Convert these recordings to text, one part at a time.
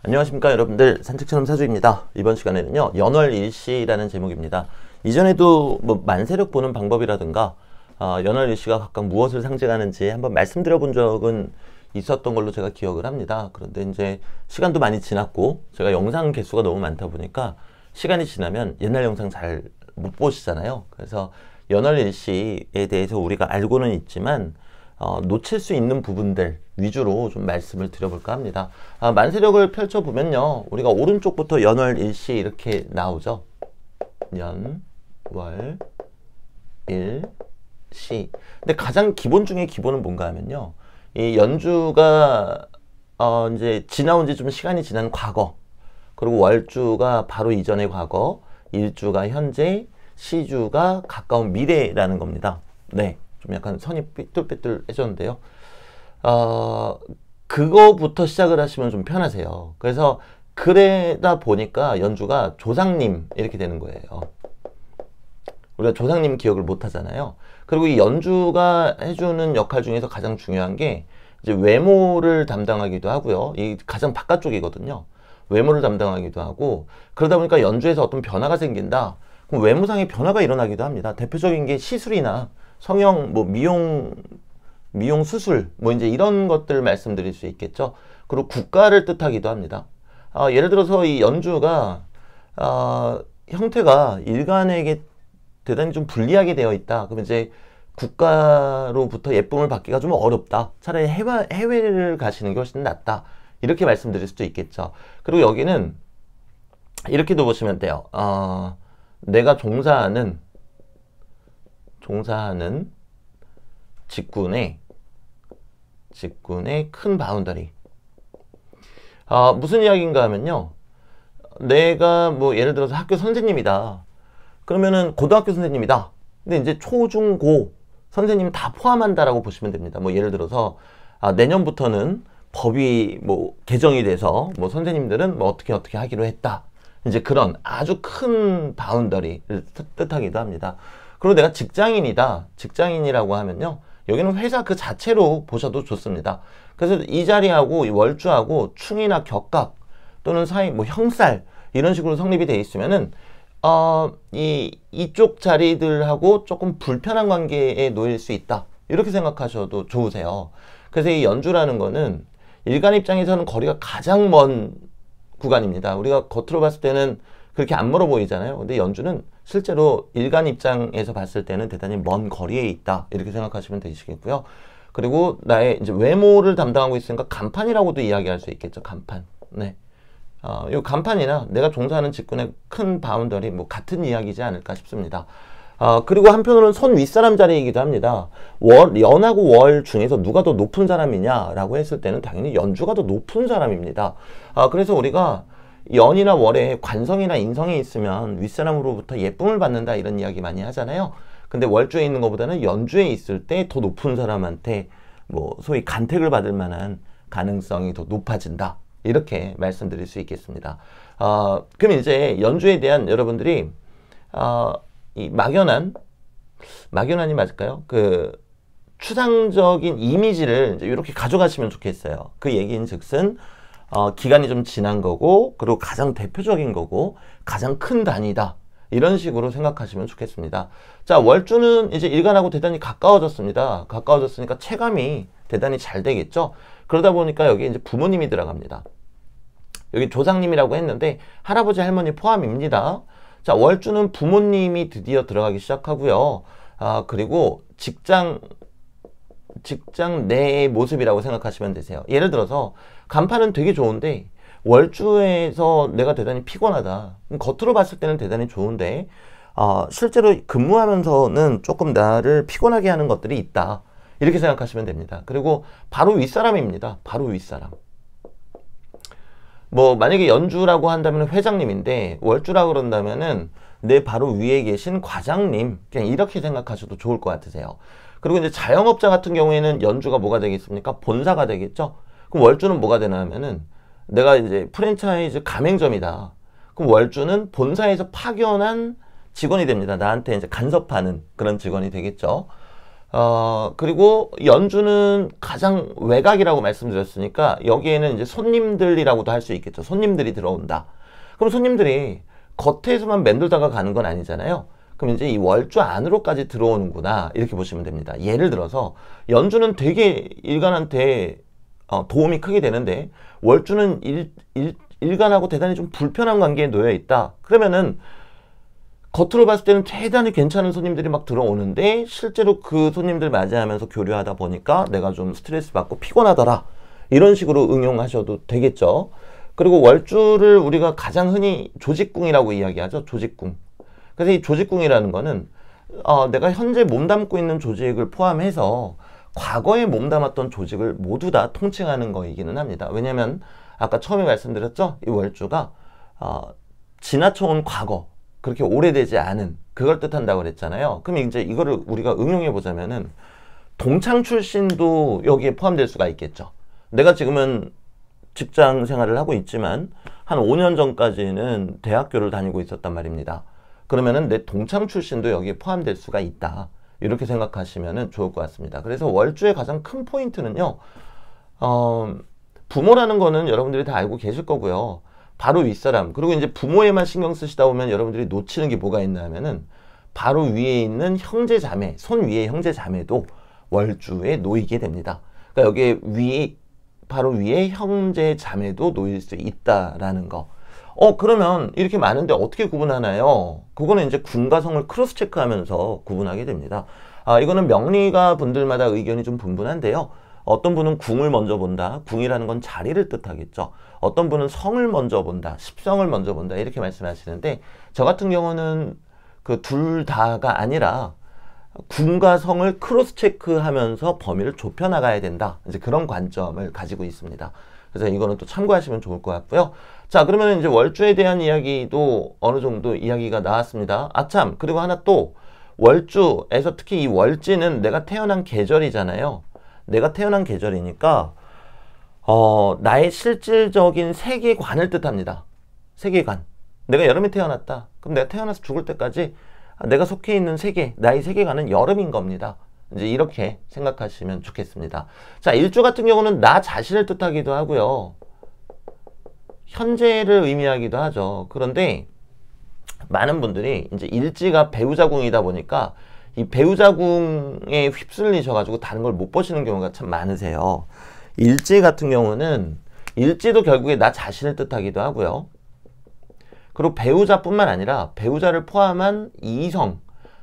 안녕하십니까 여러분들, 산책처럼 사주입니다. 이번 시간에는요 연월일시라는 제목입니다. 이전에도 뭐 만세력 보는 방법이라든가 연월일시가 각각 무엇을 상징하는지 한번 말씀드려 본 적은 있었던 걸로 제가 기억을 합니다. 그런데 이제 시간도 많이 지났고 제가 영상 개수가 너무 많다 보니까 시간이 지나면 옛날 영상 잘 못 보시잖아요. 그래서 연월일시에 대해서 우리가 알고는 있지만 놓칠 수 있는 부분들 위주로 좀 말씀을 드려볼까 합니다. 만세력을 펼쳐보면요, 우리가 오른쪽부터 연월일시 이렇게 나오죠. 연, 월, 일, 시. 근데 가장 기본 중에 기본은 뭔가 하면요, 이 연주가 이제 지나온 지 좀 시간이 지난 과거, 그리고 월주가 바로 이전의 과거, 일주가 현재, 시주가 가까운 미래라는 겁니다. 네, 좀 약간 선이 삐뚤빼뚤해졌는데요. 그거부터 시작을 하시면 좀 편하세요. 그래서 그러다 보니까 연주가 조상님 이렇게 되는 거예요. 우리가 조상님 기억을 못 하잖아요. 그리고 이 연주가 해주는 역할 중에서 가장 중요한 게 이제 외모를 담당하기도 하고요. 이 가장 바깥쪽이거든요. 외모를 담당하기도 하고, 그러다 보니까 연주에서 어떤 변화가 생긴다. 그럼 외모상의 변화가 일어나기도 합니다. 대표적인 게 시술이나 성형, 뭐 미용 수술, 뭐 이제 이런 것들 말씀드릴 수 있겠죠. 그리고 국가를 뜻하기도 합니다. 예를 들어서 이 연주가 형태가 일간에게 대단히 좀 불리하게 되어 있다. 그러면 이제 국가로부터 예쁨을 받기가 좀 어렵다. 차라리 해외를 가시는 게 훨씬 낫다. 이렇게 말씀드릴 수도 있겠죠. 그리고 여기는 이렇게도 보시면 돼요. 내가 종사하는 직군의 큰 바운더리. 무슨 이야기인가 하면요, 내가 뭐 예를 들어서 학교 선생님이다. 그러면은 고등학교 선생님이다. 근데 이제 초, 중, 고 선생님 다 포함한다라고 보시면 됩니다. 뭐 예를 들어서 내년부터는 법이 뭐 개정이 돼서 뭐 선생님들은 뭐 어떻게 하기로 했다. 이제 그런 아주 큰 바운더리를 뜻하기도 합니다. 그리고 내가 직장인이다. 직장인이라고 하면요, 여기는 회사 그 자체로 보셔도 좋습니다. 그래서 이 자리하고 이 월주하고 충이나 격각 또는 사이 뭐 형살 이런 식으로 성립이 되어 있으면은 이쪽 자리들하고 조금 불편한 관계에 놓일 수 있다. 이렇게 생각하셔도 좋으세요. 그래서 이 연주라는 거는 일간 입장에서는 거리가 가장 먼 구간입니다. 우리가 겉으로 봤을 때는 그렇게 안 멀어 보이잖아요. 근데 연주는 실제로 일간 입장에서 봤을 때는 대단히 먼 거리에 있다. 이렇게 생각하시면 되시겠고요. 그리고 나의 이제 외모를 담당하고 있으니까 간판이라고도 이야기할 수 있겠죠. 간판. 네. 이 간판이나 내가 종사하는 직군의 큰 바운더리 뭐 같은 이야기지 않을까 싶습니다. 그리고 한편으로는 손 윗사람 자리이기도 합니다. 연하고 월 중에서 누가 더 높은 사람이냐라고 했을 때는 당연히 연주가 더 높은 사람입니다. 그래서 우리가 연이나 월에 관성이나 인성이 있으면 윗사람으로부터 예쁨을 받는다 이런 이야기 많이 하잖아요. 근데 월주에 있는 것보다는 연주에 있을 때 더 높은 사람한테 뭐 소위 간택을 받을 만한 가능성이 더 높아진다. 이렇게 말씀드릴 수 있겠습니다. 그럼 이제 연주에 대한 여러분들이 이 막연한이 맞을까요? 그 추상적인 이미지를 이제 이렇게 가져가시면 좋겠어요. 그 얘기인 즉슨 기간이 좀 지난 거고, 그리고 가장 대표적인 거고, 가장 큰 단위다. 이런 식으로 생각하시면 좋겠습니다. 자, 월주는 이제 일간하고 대단히 가까워졌습니다. 가까워졌으니까 체감이 대단히 잘 되겠죠. 그러다 보니까 여기 이제 부모님이 들어갑니다. 여기 조상님이라고 했는데 할아버지 할머니 포함입니다. 자, 월주는 부모님이 드디어 들어가기 시작하고요. 그리고 직장 내의 모습이라고 생각하시면 되세요. 예를 들어서 간판은 되게 좋은데 월주에서 내가 대단히 피곤하다. 겉으로 봤을 때는 대단히 좋은데 실제로 근무하면서는 조금 나를 피곤하게 하는 것들이 있다. 이렇게 생각하시면 됩니다. 그리고 바로 윗사람입니다. 바로 윗사람. 뭐 만약에 연주라고 한다면 회장님인데 월주라고 그런다면은 내 바로 위에 계신 과장님, 그냥 이렇게 생각하셔도 좋을 것 같으세요. 그리고 이제 자영업자 같은 경우에는 연주가 뭐가 되겠습니까? 본사가 되겠죠. 그럼 월주는 뭐가 되나 하면은 내가 이제 프랜차이즈 가맹점이다. 그럼 월주는 본사에서 파견한 직원이 됩니다. 나한테 이제 간섭하는 그런 직원이 되겠죠. 그리고 연주는 가장 외곽이라고 말씀드렸으니까 여기에는 이제 손님들이라고도 할 수 있겠죠. 손님들이 들어온다. 그럼 손님들이 겉에서만 맴돌다가 가는 건 아니잖아요. 그럼 이제 이 월주 안으로까지 들어오는구나, 이렇게 보시면 됩니다. 예를 들어서 연주는 되게 일간한테 도움이 크게 되는데 월주는 일간하고 대단히 좀 불편한 관계에 놓여 있다. 그러면은 겉으로 봤을 때는 대단히 괜찮은 손님들이 막 들어오는데 실제로 그 손님들 맞이하면서 교류하다 보니까 내가 좀 스트레스 받고 피곤하더라. 이런 식으로 응용하셔도 되겠죠. 그리고 월주를 우리가 가장 흔히 조직궁이라고 이야기하죠. 조직궁. 그래서 이 조직궁이라는 거는 내가 현재 몸담고 있는 조직을 포함해서 과거에 몸담았던 조직을 모두 다 통칭하는 거이기는 합니다. 왜냐하면 아까 처음에 말씀드렸죠. 이 월주가 지나쳐온 과거, 그렇게 오래되지 않은 그걸 뜻한다고 그랬잖아요. 그럼 이제 이거를 우리가 응용해 보자면은 동창 출신도 여기에 포함될 수가 있겠죠. 내가 지금은 직장 생활을 하고 있지만 한 5년 전까지는 대학교를 다니고 있었단 말입니다. 그러면은 내 동창 출신도 여기에 포함될 수가 있다. 이렇게 생각하시면 좋을 것 같습니다. 그래서 월주의 가장 큰 포인트는요. 부모라는 거는 여러분들이 다 알고 계실 거고요. 바로 윗사람, 그리고 이제 부모에만 신경 쓰시다 보면 여러분들이 놓치는 게 뭐가 있나 하면은 바로 위에 있는 형제 자매, 손 위에 형제 자매도 월주에 놓이게 됩니다. 그러니까 여기에 바로 위에 형제 자매도 놓일 수 있다라는 거. 그러면 이렇게 많은데 어떻게 구분하나요? 그거는 이제 궁과 성을 크로스 체크하면서 구분하게 됩니다. 이거는 명리가 분들마다 의견이 좀 분분한데요. 어떤 분은 궁을 먼저 본다. 궁이라는 건 자리를 뜻하겠죠. 어떤 분은 성을 먼저 본다. 십성을 먼저 본다. 이렇게 말씀하시는데 저 같은 경우는 그 둘 다가 아니라 궁과 성을 크로스 체크하면서 범위를 좁혀 나가야 된다. 이제 그런 관점을 가지고 있습니다. 그래서 이거는 또 참고하시면 좋을 것 같고요. 자, 그러면 이제 월주에 대한 이야기도 어느 정도 이야기가 나왔습니다. 참, 그리고 하나 또 월주에서 특히 이 월지는 내가 태어난 계절이잖아요. 내가 태어난 계절이니까 나의 실질적인 세계관을 뜻합니다. 세계관. 내가 여름에 태어났다. 그럼 내가 태어나서 죽을 때까지 내가 속해 있는 세계, 나의 세계관은 여름인 겁니다. 이제 이렇게 생각하시면 좋겠습니다. 자, 일주 같은 경우는 나 자신을 뜻하기도 하고요. 현재를 의미하기도 하죠. 그런데 많은 분들이 이제 일지가 배우자궁이다 보니까 이 배우자궁에 휩쓸리셔가지고 다른 걸 못 보시는 경우가 참 많으세요. 일지 같은 경우는 일지도 결국에 나 자신을 뜻하기도 하고요. 그리고 배우자뿐만 아니라 배우자를 포함한 이성,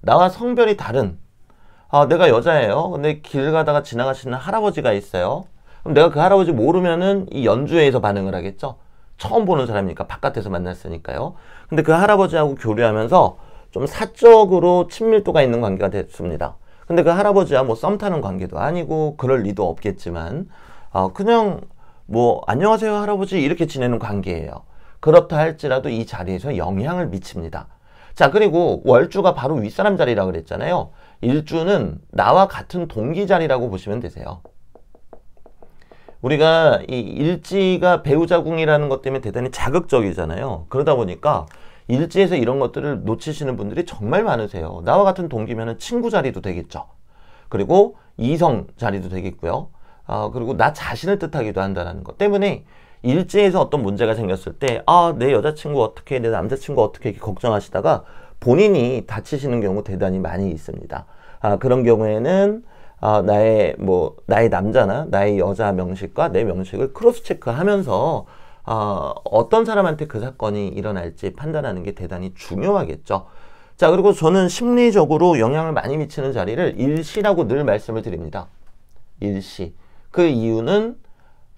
나와 성별이 다른 내가 여자예요. 근데 길 가다가 지나가시는 할아버지가 있어요. 그럼 내가 그 할아버지 모르면은 이 연주회에서 반응을 하겠죠. 처음 보는 사람이니까 바깥에서 만났으니까요. 근데 그 할아버지하고 교류하면서 좀 사적으로 친밀도가 있는 관계가 됐습니다. 근데 그 할아버지와 뭐 썸 타는 관계도 아니고 그럴 리도 없겠지만 그냥 뭐 안녕하세요 할아버지 이렇게 지내는 관계예요. 그렇다 할지라도 이 자리에서 영향을 미칩니다. 자, 그리고 월주가 바로 윗사람 자리라고 그랬잖아요. 일주는 나와 같은 동기 자리라고 보시면 되세요. 우리가 이 일지가 배우자궁이라는 것 때문에 대단히 자극적이잖아요. 그러다 보니까 일지에서 이런 것들을 놓치시는 분들이 정말 많으세요. 나와 같은 동기면은 친구 자리도 되겠죠. 그리고 이성 자리도 되겠고요. 그리고 나 자신을 뜻하기도 한다는 것 때문에 일지에서 어떤 문제가 생겼을 때 내 여자친구 어떻게, 내 남자친구 어떻게 이렇게 걱정하시다가 본인이 다치시는 경우 대단히 많이 있습니다. 그런 경우에는 나의 남자나 나의 여자 명식과 내 명식을 크로스 체크하면서 어떤 사람한테 그 사건이 일어날지 판단하는 게 대단히 중요하겠죠. 자, 그리고 저는 심리적으로 영향을 많이 미치는 자리를 일시라고 늘 말씀을 드립니다. 일시. 그 이유는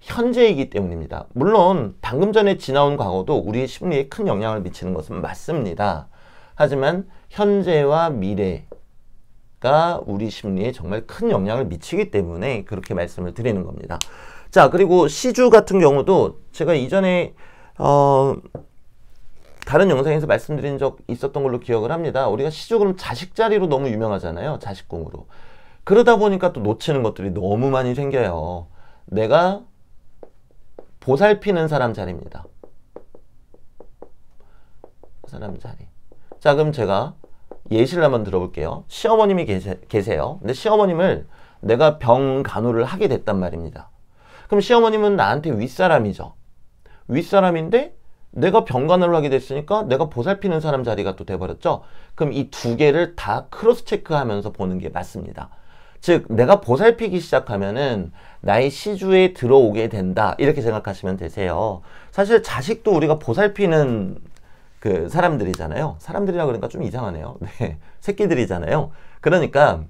현재이기 때문입니다. 물론 방금 전에 지나온 과거도 우리의 심리에 큰 영향을 미치는 것은 맞습니다. 하지만 현재와 미래가 우리 심리에 정말 큰 영향을 미치기 때문에 그렇게 말씀을 드리는 겁니다. 자, 그리고 시주 같은 경우도 제가 이전에 다른 영상에서 말씀드린 적 있었던 걸로 기억을 합니다. 우리가 시주 그럼 자식 자리로 너무 유명하잖아요. 자식궁으로. 그러다 보니까 또 놓치는 것들이 너무 많이 생겨요. 내가 보살피는 사람 자리입니다. 사람 자리. 자, 그럼 제가 예시를 한번 들어볼게요. 시어머님이 계세요. 근데 시어머님을 내가 병간호를 하게 됐단 말입니다. 그럼 시어머님은 나한테 윗사람이죠. 윗사람인데 내가 병간호를 하게 됐으니까 내가 보살피는 사람 자리가 또 돼버렸죠. 그럼 이 두 개를 다 크로스 체크하면서 보는 게 맞습니다. 즉 내가 보살피기 시작하면은 나의 시주에 들어오게 된다, 이렇게 생각하시면 되세요. 사실 자식도 우리가 보살피는 그 사람들이잖아요. 사람들이라 그러니까 좀 이상하네요. 네, 새끼들이잖아요. 그러니까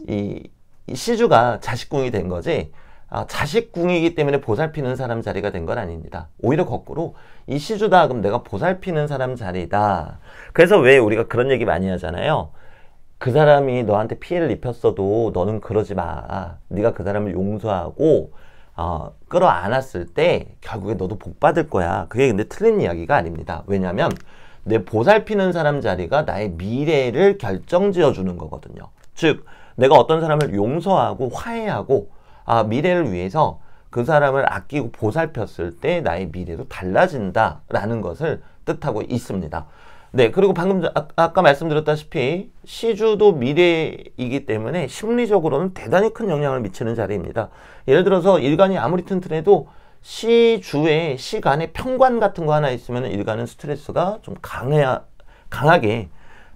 이 시주가 자식궁이 된 거지, 자식궁이기 때문에 보살피는 사람 자리가 된 건 아닙니다. 오히려 거꾸로 이 시주다 그럼 내가 보살피는 사람 자리다. 그래서 왜 우리가 그런 얘기 많이 하잖아요. 그 사람이 너한테 피해를 입혔어도 너는 그러지 마. 네가 그 사람을 용서하고 끌어안았을 때 결국에 너도 복 받을 거야. 그게 근데 틀린 이야기가 아닙니다. 왜냐하면 내 보살피는 사람 자리가 나의 미래를 결정지어 주는 거거든요. 즉 내가 어떤 사람을 용서하고 화해하고 미래를 위해서 그 사람을 아끼고 보살폈을 때 나의 미래도 달라진다라는 것을 뜻하고 있습니다. 네, 그리고 방금 아까 말씀드렸다시피 시주도 미래이기 때문에 심리적으로는 대단히 큰 영향을 미치는 자리입니다. 예를 들어서 일간이 아무리 튼튼해도 시주에 시간에 평관 같은 거 하나 있으면 일간은 스트레스가 좀 강하게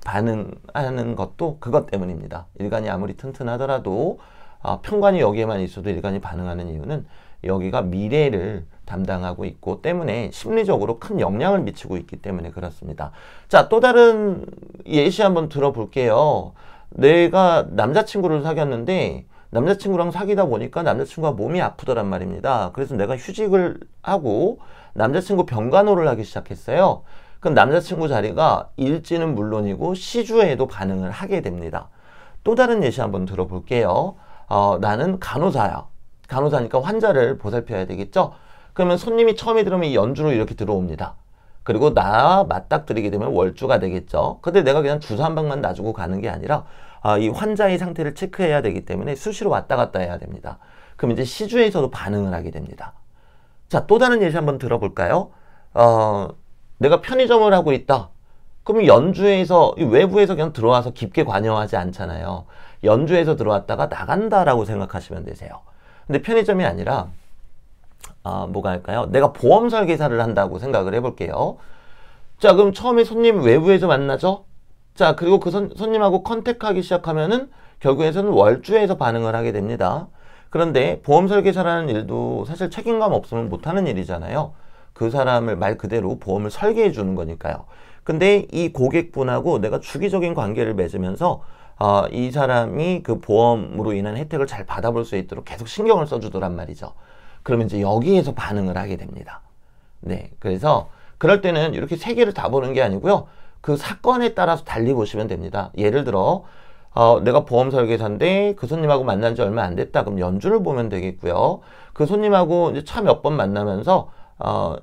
반응하는 것도 그것 때문입니다. 일간이 아무리 튼튼하더라도 평관이 여기에만 있어도 일간이 반응하는 이유는 여기가 미래를 담당하고 있고 때문에 심리적으로 큰 영향을 미치고 있기 때문에 그렇습니다. 자, 또 다른 예시 한번 들어볼게요. 내가 남자친구를 사귀었는데 남자친구랑 사귀다 보니까 남자친구가 몸이 아프더란 말입니다. 그래서 내가 휴직을 하고 남자친구 병간호를 하기 시작했어요. 그럼 남자친구 자리가 일지는 물론이고 시주에도 반응을 하게 됩니다. 또 다른 예시 한번 들어볼게요. 나는 간호사야. 간호사니까 환자를 보살펴야 되겠죠? 그러면 손님이 처음에 들어오면 이 연주로 이렇게 들어옵니다. 그리고 나 맞닥뜨리게 되면 월주가 되겠죠. 근데 내가 그냥 주사 한 방만 놔주고 가는 게 아니라 이 환자의 상태를 체크해야 되기 때문에 수시로 왔다 갔다 해야 됩니다. 그럼 이제 시주에서도 반응을 하게 됩니다. 자, 또 다른 예시 한번 들어볼까요? 내가 편의점을 하고 있다. 그러면 연주에서 외부에서 그냥 들어와서 깊게 관여하지 않잖아요. 연주에서 들어왔다가 나간다라고 생각하시면 되세요. 근데 편의점이 아니라 뭐가 할까요? 내가 보험 설계사를 한다고 생각을 해볼게요. 자, 그럼 처음에 손님 외부에서 만나죠? 자, 그리고 그 손님하고 컨택하기 시작하면은 결국에서는 월주에서 반응을 하게 됩니다. 그런데 보험 설계사라는 일도 사실 책임감 없으면 못하는 일이잖아요. 그 사람을 말 그대로 보험을 설계해 주는 거니까요. 근데 이 고객분하고 내가 주기적인 관계를 맺으면서 이 사람이 그 보험으로 인한 혜택을 잘 받아볼 수 있도록 계속 신경을 써주더란 말이죠. 그러면 이제 여기에서 반응을 하게 됩니다. 네, 그래서 그럴 때는 이렇게 세 개를 다 보는 게 아니고요. 그 사건에 따라서 달리 보시면 됩니다. 예를 들어 내가 보험 설계사인데 그 손님하고 만난 지 얼마 안 됐다. 그럼 연주를 보면 되겠고요. 그 손님하고 이제 차 몇 번 만나면서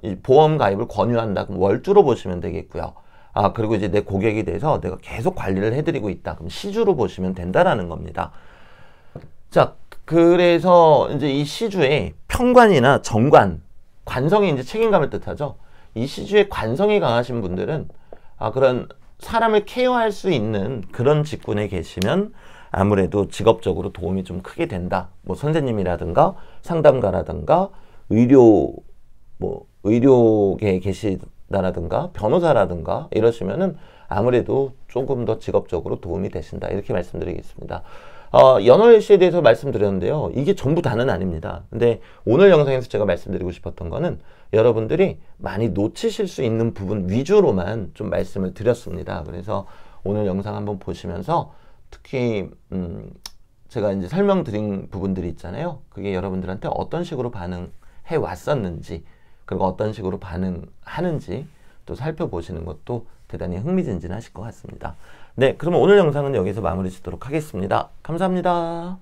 이 보험 가입을 권유한다. 그럼 월주로 보시면 되겠고요. 그리고 이제 내 고객이 돼서 내가 계속 관리를 해드리고 있다. 그럼 시주로 보시면 된다라는 겁니다. 자, 그래서 이제 이 시주의 평관이나 정관, 관성이 이제 책임감을 뜻하죠. 이 시주의 관성이 강하신 분들은 그런 사람을 케어할 수 있는 그런 직군에 계시면 아무래도 직업적으로 도움이 좀 크게 된다. 뭐 선생님이라든가 상담가라든가 의료계에 계시다라든가 변호사라든가 이러시면은 아무래도 조금 더 직업적으로 도움이 되신다. 이렇게 말씀드리겠습니다. 연월일시에 대해서 말씀드렸는데요. 이게 전부 다는 아닙니다. 근데 오늘 영상에서 제가 말씀드리고 싶었던 거는 여러분들이 많이 놓치실 수 있는 부분 위주로만 좀 말씀을 드렸습니다. 그래서 오늘 영상 한번 보시면서 특히 제가 이제 설명드린 부분들이 있잖아요. 그게 여러분들한테 어떤 식으로 반응해 왔었는지 그리고 어떤 식으로 반응하는지 또 살펴보시는 것도 대단히 흥미진진하실 것 같습니다. 네, 그러면 오늘 영상은 여기서 마무리 짓도록 하겠습니다. 감사합니다.